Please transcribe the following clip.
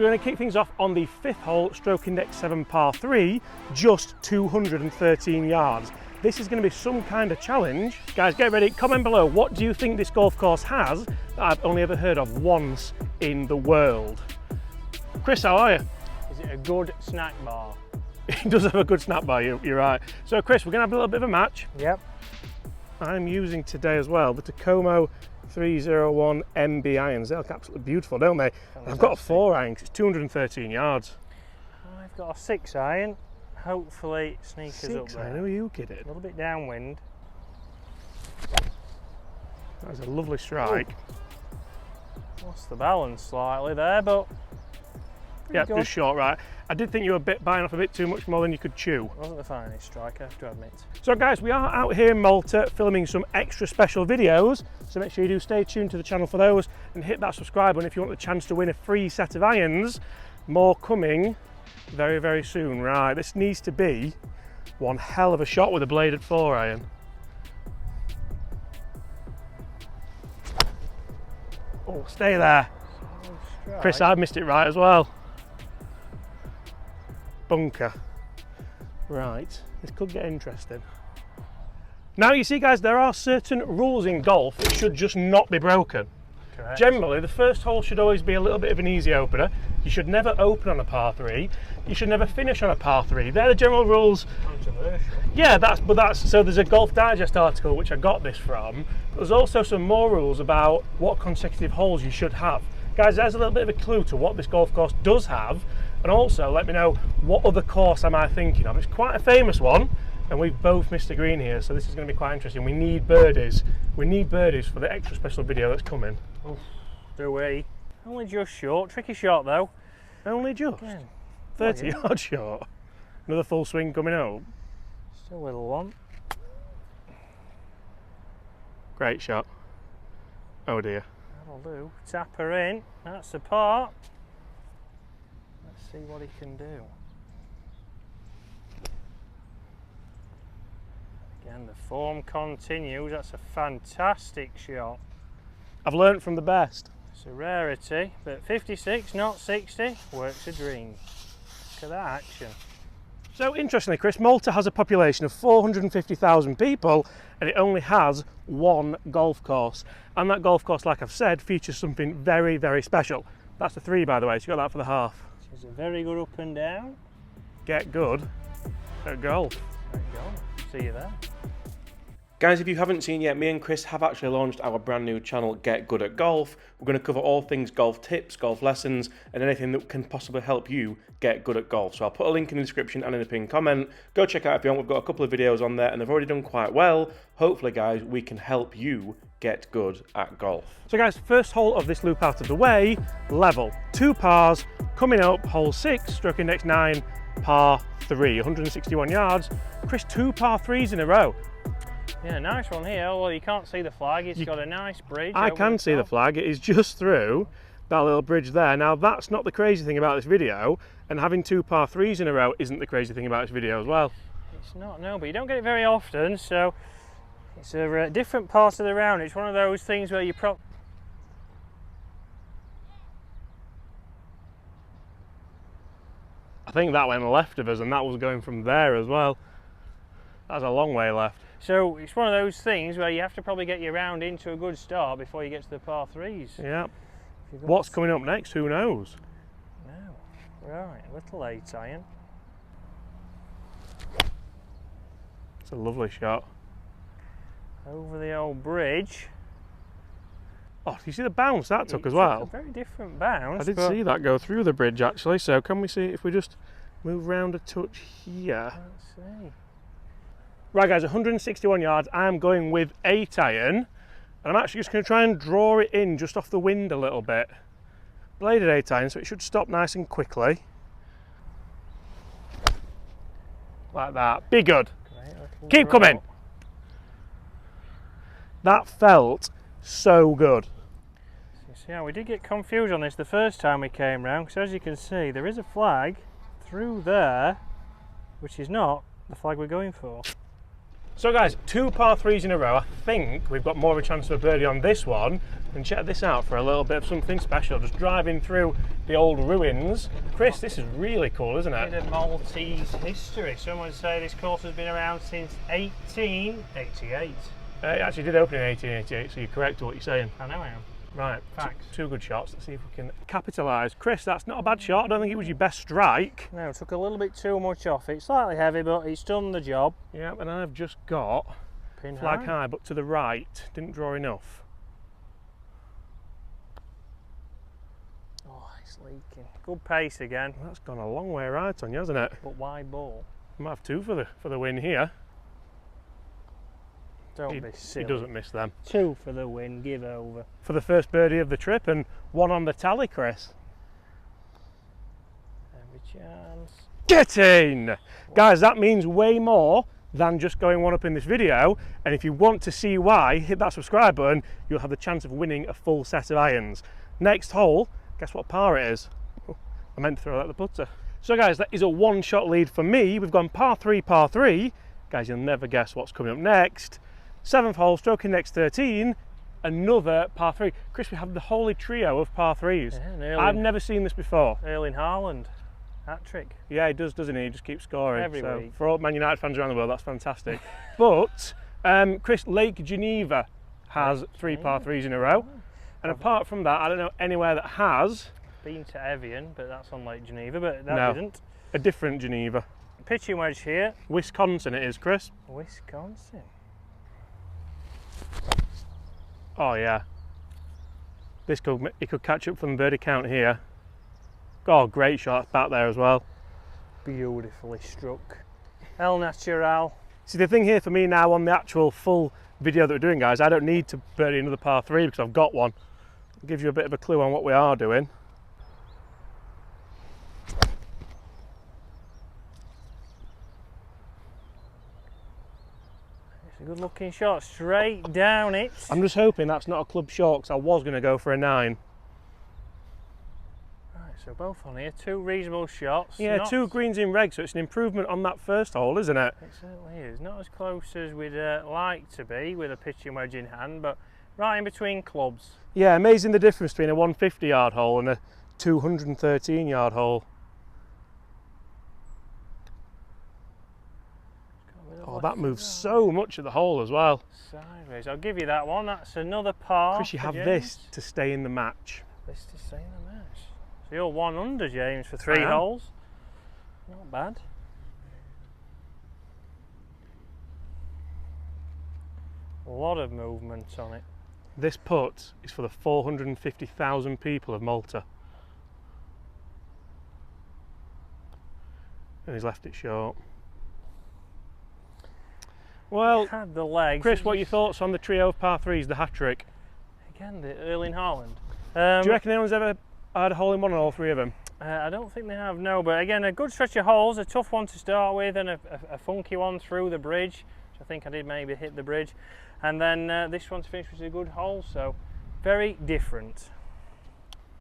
We're going to kick things off on the 5th hole, stroke index 7 par 3, just 213 yards. This is going to be some kind of challenge. Guys, get ready, comment below, what do you think this golf course has that I've only ever heard of once in the world? Chris, how are you? Is it a good snack bar? It does have a good snack bar, you're right. So Chris, we're going to have a little bit of a match. Yep. I'm using today as well the Tacoma 301 MB irons. They look absolutely beautiful, don't they? I've got a 4 iron because it's 213 yards. I've got a 6 iron. Hopefully sneakers up there. Who are you kidding? A little bit downwind. That's a lovely strike. Ooh. Lost the balance slightly there, but yeah, just short right. I did think you were biting off a bit too much more than you could chew. Wasn't the finest strike, I have to admit. So guys, we are out here in Malta filming some extra special videos, so make sure you do stay tuned to the channel for those and hit that subscribe button if you want the chance to win a free set of irons. More coming very, very soon. Right, this needs to be one hell of a shot with a bladed 4 iron. Oh, stay there. Chris, I've missed it right as well. Bunker. Right, this could get interesting. Now you see guys, there are certain rules in golf that should just not be broken. Correct. Generally, the first hole should always be a little bit of an easy opener. You should never open on a par 3. You should never finish on a par 3. They're the general rules. Controversial. Yeah, so there's a Golf Digest article which I got this from. There's also some more rules about what consecutive holes you should have. Guys, there's a little bit of a clue to what this golf course does have, and also let me know what other course am I thinking of. It's quite a famous one, and we've both missed the green here, so this is going to be quite interesting. We need birdies. We need birdies for the extra special video that's coming. Oof, do we? Only just short. Tricky shot though. Only just? Yeah. 30 yards short. Another full swing coming out. Still a little one. Great shot. Oh dear. That'll do. Tap her in. That's the part. Let's see what he can do. Again, the form continues. That's a fantastic shot. I've learnt from the best. It's a rarity, but 56, not 60, works a dream. Look at that action. So interestingly, Chris, Malta has a population of 450,000 people and it only has one golf course. And that golf course, like I've said, features something very, very special. That's the 3, by the way, so you got that for the half. It's a very good up and down. Get good at golf. There you go. See you there. Guys, if you haven't seen yet, me and Chris have actually launched our brand new channel, Get Good at Golf. We're going to cover all things golf tips, golf lessons, and anything that can possibly help you get good at golf. So I'll put a link in the description and in the pinned comment. Go check out if you want. We've got a couple of videos on there and they've already done quite well. Hopefully, guys, we can help you get good at golf. So guys, first hole of this loop out of the way, level. 2 pars, coming up, hole 6, stroke index 9, par 3, 161 yards. Chris, 2 par 3s in a row. Yeah, nice one here, although you can't see the flag. It's got a nice bridge. I can see the flag. It is just through that little bridge there. Now, that's not the crazy thing about this video, and having 2 par 3s in a row isn't the crazy thing about this video as well. It's not, no, but you don't get it very often, so it's a different part of the round. It's one of those things where you I think that went left of us, and that was going from there as well. That's a long way left. So it's one of those things where you have to probably get your round into a good start before you get to the par 3s. Yeah. What's coming up next? Who knows? No. Right, little 8 iron. It's a lovely shot. Over the old bridge. Oh, do you see the bounce that took as well? A very different bounce. I did see that go through the bridge actually, so can we see if we just move round a touch here? Let's see. Right guys, 161 yards, I am going with 8 iron, and I'm actually just going to try and draw it in just off the wind a little bit. Bladed 8 iron, so it should stop nice and quickly. Like that, be good. Keep coming. That felt so good. So you see how we did get confused on this the first time we came round, because as you can see, there is a flag through there, which is not the flag we're going for. So guys, 2 par 3s in a row. I think we've got more of a chance of a birdie on this one. And check this out for a little bit of something special. Just driving through the old ruins. Chris, this is really cool, isn't it? Bit of Maltese history. Some would say this course has been around since 1888. It actually did open in 1888, so you're correct to what you're saying. I know I am. Right, Facts. two good shots. Let's see if we can capitalise. Chris, that's not a bad shot. I don't think it was your best strike. No, took a little bit too much off it. Slightly heavy, but it's done the job. Yeah, and I've just got Pin flag high. high, but to the right. Didn't draw enough. Oh, it's leaking. Good pace again. That's gone a long way right on you, hasn't it? But wide ball. Might have 2 for the win here. Don't be silly. He doesn't miss them. 2 for the win, give over. For the first birdie of the trip and 1 on the tally, Chris. Every chance. Get in! Guys, that means way more than just going 1 up in this video. And if you want to see why, hit that subscribe button. You'll have the chance of winning a full set of irons. Next hole, guess what par it is? Oh, I meant to throw out the putter. So guys, that is a 1-shot lead for me. We've gone par 3, par 3. Guys, you'll never guess what's coming up next. 7th hole, stroking next 13, another par 3. Chris, we have the holy trio of par 3s. Yeah, I've never seen this before. Erling Haaland, hat trick. Yeah, he does, doesn't he? He just keeps scoring. Every so week. for all Man United fans around the world, that's fantastic. But Chris, Lake Geneva has 3 par 3s in a row. And apart from that, I don't know anywhere that has. Been to Evian, but that's on Lake Geneva, but that No. isn't. A different Geneva. Pitching wedge here. Wisconsin it is, Chris. Wisconsin. Oh yeah. He could catch up from the birdie count here. Oh, great shot back there as well. Beautifully struck. El Natural. See, the thing here for me now on the actual full video that we're doing, guys, I don't need to birdie another par 3 because I've got one. I'll give you a bit of a clue on what we are doing. It's a good looking shot, straight down it. I'm just hoping that's not a club short because I was going to go for a 9. Right, so both on here, 2 reasonable shots. Yeah, Not- 2 greens in reg, so it's an improvement on that first hole, isn't it? It certainly is. Not as close as we'd like to be with a pitching wedge in hand, but right in between clubs. Yeah, amazing the difference between a 150-yard hole and a 213-yard hole. Oh, that moves so much at the hole as well. Sideways. I'll give you that one. That's another par. Chris, you for have James. this to stay in the match. This to stay in the match. So you're 1 under, James, for 3 I am. holes. Not bad. A lot of movement on it. This putt is for the 450,000 people of Malta. And he's left it short. Well, Had the legs. Chris, what are your thoughts on the trio of par 3s, the hat-trick? Again, the Erling Haaland. Do you reckon anyone's ever had a hole in one on all 3 of them? I don't think they have, no, but again, a good stretch of holes, a tough one to start with, and a funky one through the bridge, which I think I did maybe hit the bridge, and then this one to finish, which is a good hole, so very different.